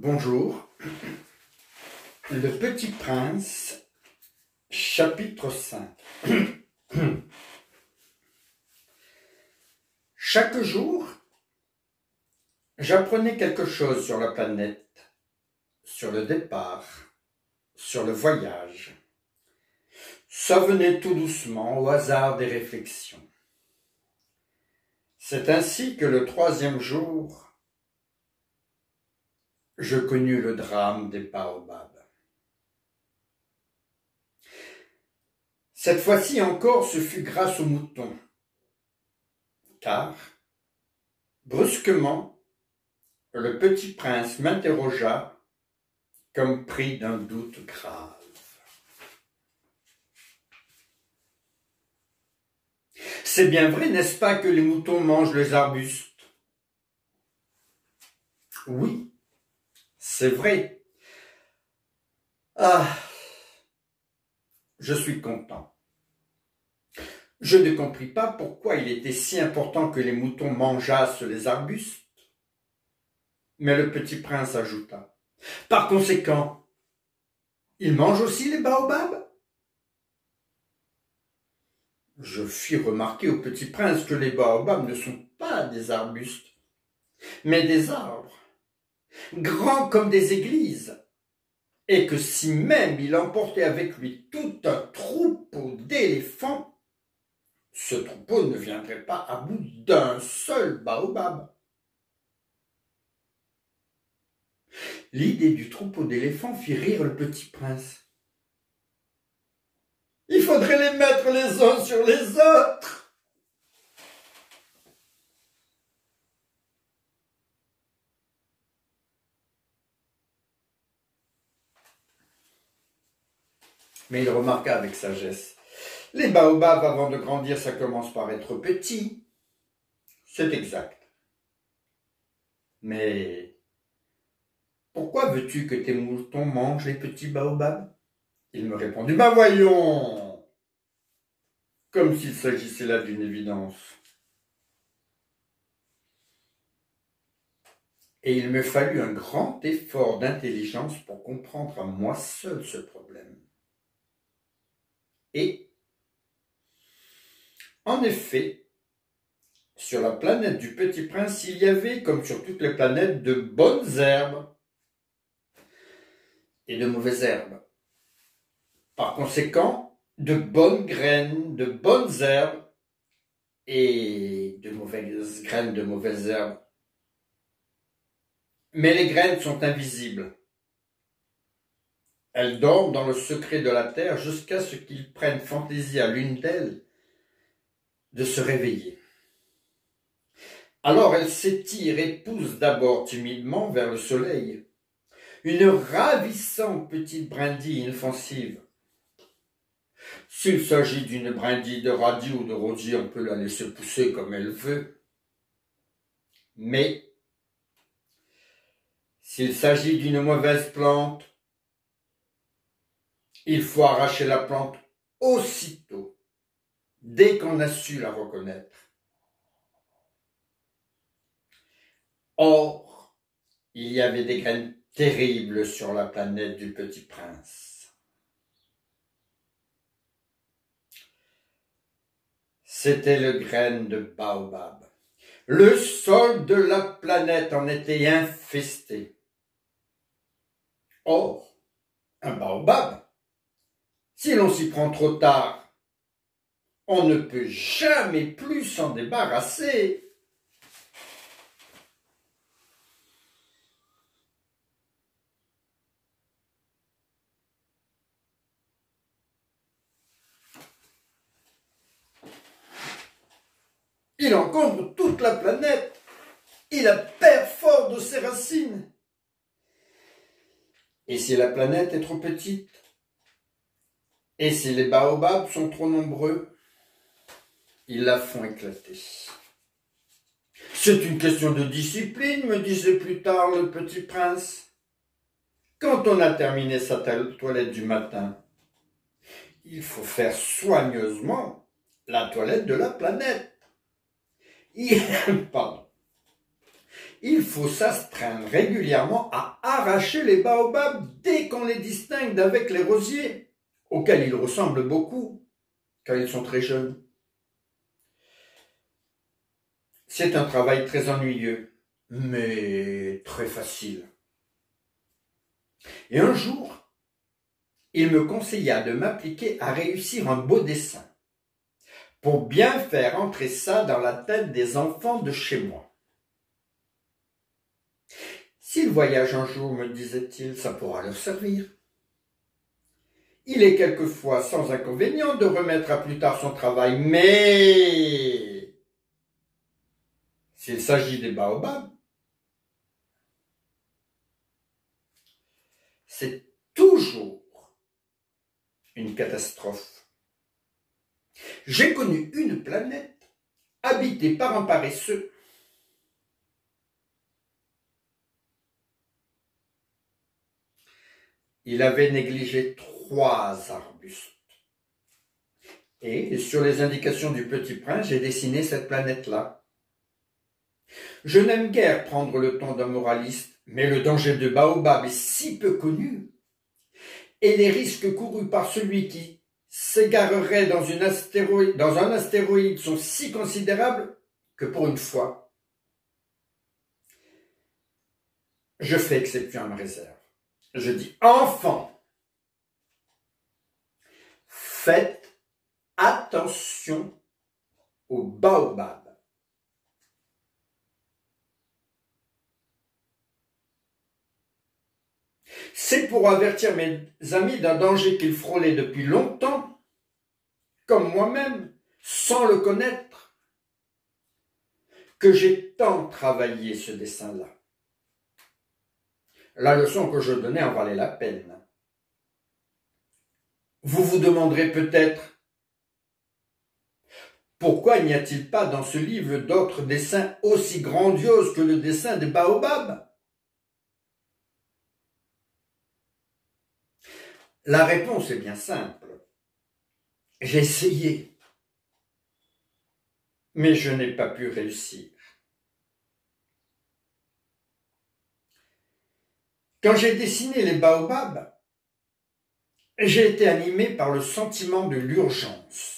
Bonjour, Le Petit Prince, chapitre 5. Chaque jour, j'apprenais quelque chose sur la planète, sur le départ, sur le voyage. Ça venait tout doucement au hasard des réflexions. C'est ainsi que le troisième jour, je connus le drame des baobabs. Cette fois-ci encore, ce fut grâce aux moutons, car, brusquement, le petit prince m'interrogea comme pris d'un doute grave. C'est bien vrai, n'est-ce pas, que les moutons mangent les arbustes? Oui, c'est vrai. Ah, je suis content. Je ne compris pas pourquoi il était si important que les moutons mangeassent les arbustes. Mais le petit prince ajouta: par conséquent, ils mangent aussi les baobabs? Je fis remarquer au petit prince que les baobabs ne sont pas des arbustes, mais des arbres, grands comme des églises, et que si même il emportait avec lui tout un troupeau d'éléphants, ce troupeau ne viendrait pas à bout d'un seul baobab. L'idée du troupeau d'éléphants fit rire le petit prince. Il faudrait les mettre les uns sur les autres. Mais il remarqua avec sagesse: les baobabs, avant de grandir, ça commence par être petit. C'est exact. Mais pourquoi veux-tu que tes moutons mangent les petits baobabs? Il me répondit: ben voyons, comme s'il s'agissait là d'une évidence. Et il me fallut un grand effort d'intelligence pour comprendre à moi seul ce problème. Et, en effet, sur la planète du Petit Prince, il y avait, comme sur toutes les planètes, de bonnes herbes et de mauvaises herbes. Par conséquent, de bonnes graines, de bonnes herbes et de mauvaises graines, de mauvaises herbes. Mais les graines sont invisibles. Elles dorment dans le secret de la terre jusqu'à ce qu'il prenne fantaisie à l'une d'elles de se réveiller. Alors elle s'étire et pousse d'abord timidement vers le soleil, une ravissante petite brindille inoffensive. S'il s'agit d'une brindille de radis ou de rosier, on peut la laisser pousser comme elle veut. Mais s'il s'agit d'une mauvaise plante, il faut arracher la plante aussitôt, dès qu'on a su la reconnaître. Or, il y avait des graines terribles sur la planète du Petit Prince. C'était le graine de baobab. Le sol de la planète en était infesté. Or, un baobab, si l'on s'y prend trop tard, on ne peut jamais plus s'en débarrasser. Il encombre toute la planète. Il la perd fort de ses racines. Et si la planète est trop petite? Et si les baobabs sont trop nombreux? Ils la font éclater. C'est une question de discipline, me disait plus tard le petit prince. Quand on a terminé sa toilette du matin, il faut faire soigneusement la toilette de la planète. Pardon. Il faut s'astreindre régulièrement à arracher les baobabs dès qu'on les distingue d'avec les rosiers, auxquels ils ressemblent beaucoup, car ils sont très jeunes. C'est un travail très ennuyeux, mais très facile. Et un jour, il me conseilla de m'appliquer à réussir un beau dessin, pour bien faire entrer ça dans la tête des enfants de chez moi. S'ils voyagent un jour, me disait-il, ça pourra leur servir. Il est quelquefois sans inconvénient de remettre à plus tard son travail, mais s'il s'agit des baobabs, c'est toujours une catastrophe. J'ai connu une planète habitée par un paresseux. Il avait négligé 3 arbustes. Et sur les indications du Petit Prince, j'ai dessiné cette planète-là. Je n'aime guère prendre le ton d'un moraliste, mais le danger de baobab est si peu connu, et les risques courus par celui qui s'égarerait dans un astéroïde sont si considérables que pour une fois, je fais exception à ma réserve. Je dis, enfants, faites attention aux baobabs. C'est pour avertir mes amis d'un danger qu'ils frôlaient depuis longtemps, comme moi-même, sans le connaître, que j'ai tant travaillé ce dessin-là. La leçon que je donnais en valait la peine. Vous vous demanderez peut-être, pourquoi n'y a-t-il pas dans ce livre d'autres dessins aussi grandioses que le dessin des baobabs? La réponse est bien simple. J'ai essayé, mais je n'ai pas pu réussir. Quand j'ai dessiné les baobabs, j'ai été animé par le sentiment de l'urgence.